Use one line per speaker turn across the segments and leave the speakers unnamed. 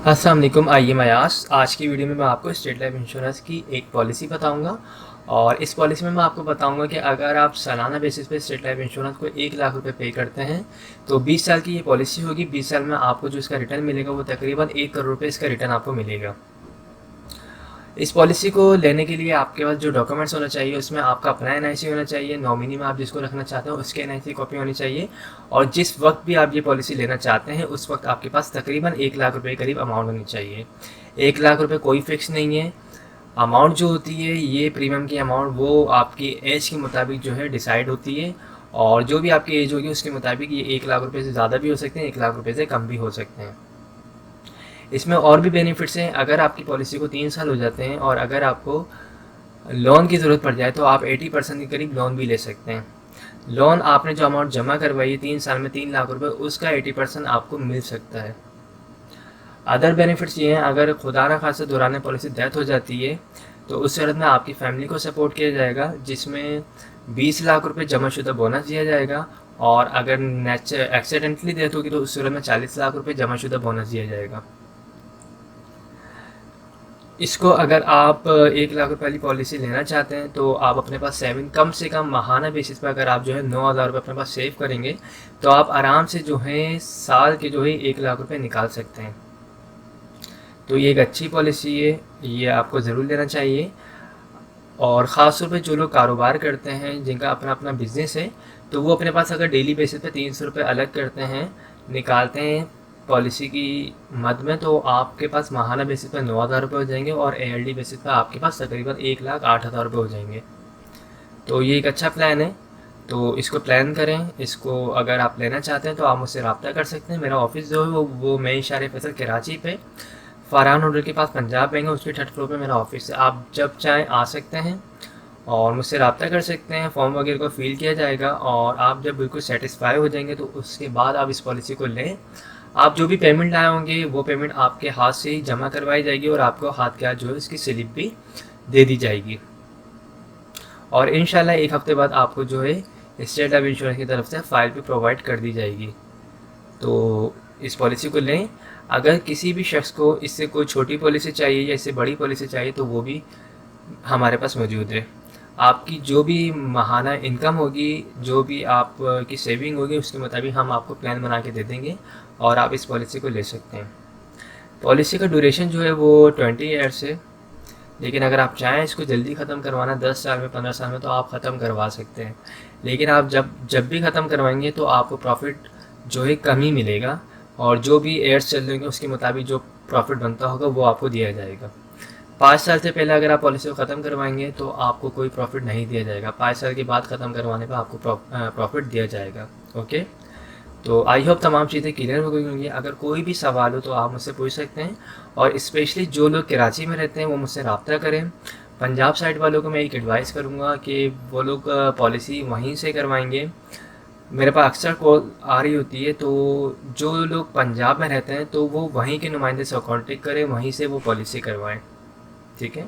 अस्सलाम वालेकुम। आइए मयास, आज की वीडियो में मैं आपको स्टेट लाइफ इंश्योरेंस की एक पॉलिसी बताऊंगा। और इस पॉलिसी में मैं आपको बताऊंगा कि अगर आप सालाना बेसिस पे स्टेट लाइफ इंश्योरेंस को 1 लाख रुपए पे करते हैं तो 20 साल की ये पॉलिसी होगी। 20 साल में आपको जो इसका रिटर्न मिलेगा वो तकरीबन 1 करोड़ रुपए इसका रिटर्न आपको मिलेगा। इस पॉलिसी को लेने के लिए आपके पास जो डॉक्यूमेंट्स होना चाहिए उसमें आपका अपना एनआईसी होना चाहिए, नॉमिनी में आप जिसको रखना चाहते हो उसके एनआईसी कॉपी होनी चाहिए। और जिस वक्त भी आप ये पॉलिसी लेना चाहते हैं उस वक्त आपके पास तकरीबन 1 लाख रुपए करीब अमाउंट होनी चाहिए। 1 लाख रुपए कोई फिक्स नहीं है। अमाउंट जो होती है ये प्रीमियम की अमाउंट वो आपकी एज के मुताबिक जो है डिसाइड होती है। और जो भी आपकी एज होगी उसके मुताबिक ये 1 लाख रुपए से ज़्यादा भी हो सकते हैं, 1 लाख रुपए से कम भी हो सकते हैं। इसमें और भी बेनिफिट्स हैं। अगर आपकी पॉलिसी को 3 साल हो जाते हैं और अगर आपको लोन की ज़रूरत पड़ जाए तो आप 80% के करीब लोन भी ले सकते हैं। लोन आपने जो अमाउंट जमा करवाई है 3 साल में 3 लाख रुपए, उसका 80% आपको मिल सकता है। अदर बेनिफिट्स ये हैं, अगर खुदा न खास्ता दौरान पॉलिसी डेथ हो जाती है तो उस सूरत में आपकी फैमिली को सपोर्ट किया जाएगा, जिसमें 20 लाख रुपए जमाशुदा बोनस दिया जाएगा। और अगर एक्सीडेंटली डेथ होगी तो उस सूरत में 40 लाख रुपए जमाशुदा बोनस दिया जाएगा। इसको अगर आप 1 लाख रुपए वाली पॉलिसी लेना चाहते हैं तो आप अपने पास सेविंग कम से कम माहाना बेसिस पर अगर आप जो है 9,000 रुपये अपने पास सेव करेंगे तो आप आराम से जो है साल के जो है 1 लाख रुपए निकाल सकते हैं। तो ये एक अच्छी पॉलिसी है, ये आपको ज़रूर लेना चाहिए। और ख़ास तौर पे जो लोग कारोबार करते हैं, जिनका अपना अपना बिज़नेस है, तो वो अपने पास अगर डेली बेसिस पे 300 रुपये अलग करते हैं, निकालते हैं पॉलिसी की मद में, तो आपके पास माहाना बेसिस पे 9,000 रुपये हो जाएंगे और एएलडी बेसिस पे आपके पास तकरीबन 1,08,000 रुपये हो जाएंगे। तो ये एक अच्छा प्लान है, तो इसको प्लान करें। इसको अगर आप लेना चाहते हैं तो आप मुझसे रब्ता कर सकते हैं। मेरा ऑफिस जो है वो मई शार फैसल कराची पे फरहान होटल के पास पंजाब बैंक है, उसके 3rd फ्लोर पे मेरा ऑफिस है। आप जब चाहें आ सकते हैं और मुझसे रब्ता कर सकते हैं। फॉर्म वगैरह को फिल किया जाएगा और आप जब बिल्कुल सेटिस्फाई हो जाएंगे तो उसके बाद आप इस पॉलिसी को लें। आप जो भी पेमेंट लाए होंगे वो पेमेंट आपके हाथ से ही जमा करवाई जाएगी और आपको हाथ के हाथ जो है इसकी स्लिप भी दे दी जाएगी। और इंशाल्लाह एक हफ़्ते बाद आपको जो है स्टेट लाइफ इंश्योरेंस की तरफ से फ़ाइल भी प्रोवाइड कर दी जाएगी। तो इस पॉलिसी को लें। अगर किसी भी शख्स को इससे कोई छोटी पॉलिसी चाहिए या इससे बड़ी पॉलिसी चाहिए तो वो भी हमारे पास मौजूद है। आपकी जो भी माहाना इनकम होगी, जो भी आपकी सेविंग होगी, उसके मुताबिक हम आपको प्लान बना के दे देंगे और आप इस पॉलिसी को ले सकते हैं। पॉलिसी का ड्यूरेशन जो है वो 20 ईयर्स है, लेकिन अगर आप चाहें इसको जल्दी ख़त्म करवाना 10 साल में 15 साल में तो आप ख़त्म करवा सकते हैं। लेकिन आप जब भी ख़त्म करवाएंगे तो आपको प्रॉफिट जो है कम ही मिलेगा और जो भी एयर्स चल रहे होंगे उसके मुताबिक जो प्रॉफिट बनता होगा वो आपको दिया जाएगा। 5 साल से पहले अगर आप पॉलिसी को ख़त्म करवाएंगे तो आपको कोई प्रॉफिट नहीं दिया जाएगा। 5 साल के बाद ख़त्म करवाने पर आपको प्रॉफिट दिया जाएगा। ओके, तो आई होप तमाम चीज़ें क्लियर हो गई होंगी। अगर कोई भी सवाल हो तो आप मुझसे पूछ सकते हैं। और स्पेशली जो लोग कराची में रहते हैं वो मुझसे रब्ता करें। पंजाब साइड वालों को मैं एक एडवाइस करूँगा कि वो लोग पॉलिसी वहीं से करवाएंगे। मेरे पास अक्सर कॉल आ रही होती है, तो जो लोग पंजाब में रहते हैं तो वो वहीं के नुमाइंदे से कॉन्टेक्ट करें, वहीं से वो पॉलिसी करवाएं। ठीक है,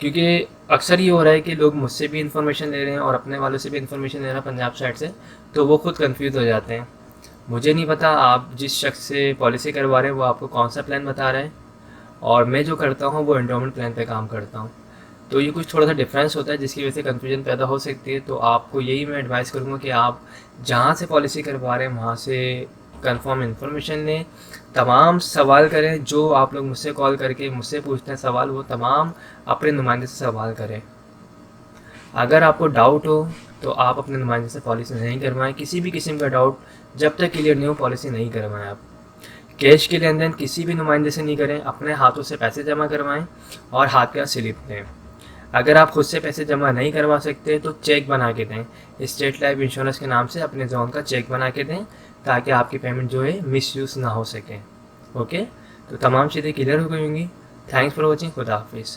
क्योंकि अक्सर ये हो रहा है कि लोग मुझसे भी इंफॉर्मेशन ले रहे हैं और अपने वालों से भी इंफॉर्मेशन ले रहे हैं पंजाब साइड से, तो वो खुद कंफ्यूज हो जाते हैं। मुझे नहीं पता आप जिस शख्स से पॉलिसी करवा रहे हैं वो आपको कौन सा प्लान बता रहा है, और मैं जो करता हूँ वो एंडोमेंट प्लान पे काम करता हूँ। तो ये कुछ थोड़ा सा डिफरेंस होता है जिसकी वजह से कन्फ्यूजन पैदा हो सकती है। तो आपको यही मैं एडवाइस करूँगा कि आप जहाँ से पॉलिसी करवा रहे हैं वहाँ से कंफर्म इन्फॉर्मेशन लें, तमाम सवाल करें। जो आप लोग मुझसे कॉल करके मुझसे पूछते हैं सवाल, वो तमाम अपने नुमाइंदे से सवाल करें। अगर आपको डाउट हो तो आप अपने नुमाइंदे से पॉलिसी नहीं करवाएं। किसी भी किस्म का डाउट जब तक क्लियर नहीं हो पॉलिसी नहीं करवाएं। आप कैश के लेन देन किसी भी नुमाइंदे से नहीं करें। अपने हाथों से पैसे जमा करवाएं और हाथ का स्लिप दें। अगर आप खुद से पैसे जमा नहीं करवा सकते तो चेक बना के दें। स्टेट लाइफ इंश्योरेंस के नाम से अपने जोन का चेक बना के दें ताकि आपकी पेमेंट जो है मिसयूज़ ना हो सके। ओके, तो तमाम चीज़ें क्लियर हो गई होंगी। Thanks for watching. खुदा हाफिज़।